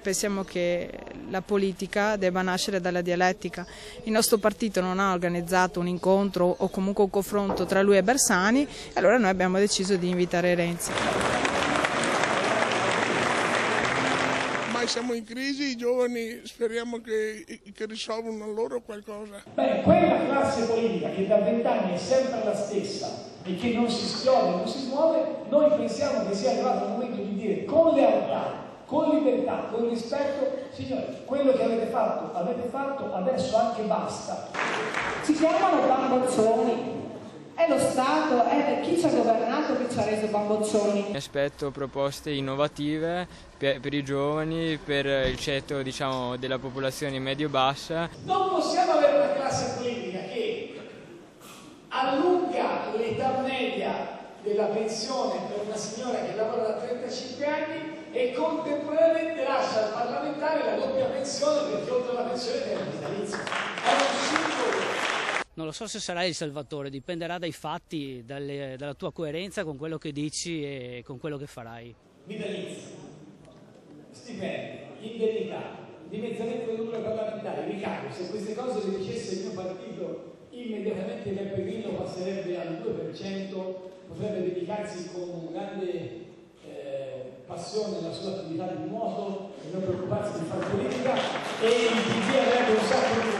pensiamo che la politica debba nascere dalla dialettica. Il nostro partito non ha organizzato un incontro o comunque un confronto tra lui e Bersani, e allora noi abbiamo deciso di invitare Renzi. Siamo in crisi, i giovani speriamo che risolvano loro qualcosa. Beh, quella classe politica che da 20 anni è sempre la stessa e che non si schiode, non si muove, noi pensiamo che sia arrivato il momento di dire con lealtà, con libertà, con rispetto: signori, quello che avete fatto, adesso anche basta. Si chiamano bambozzoni. È lo Stato, è chi ci ha governato che ci ha reso bamboccioni. Mi aspetto proposte innovative per i giovani, per il ceto, diciamo, della popolazione medio-bassa. Non possiamo avere una classe politica che allunga l'età media della pensione per una signora che lavora da 35 anni e contemporaneamente lascia al parlamentare la doppia pensione, perché oltre alla pensione deve il vitalizio. È un simbolo. Non lo so se sarai il salvatore, dipenderà dai fatti, dalla tua coerenza con quello che dici e con quello che farai. Vitalizio, stipendi, indennità, dimezzamento del numero parlamentare, ricambio. Se queste cose le dicesse il mio partito, immediatamente Beppe Grillo passerebbe al 2%, potrebbe dedicarsi con grande passione alla sua attività di nuoto e non preoccuparsi di fare politica, e il PD avrebbe un sacco di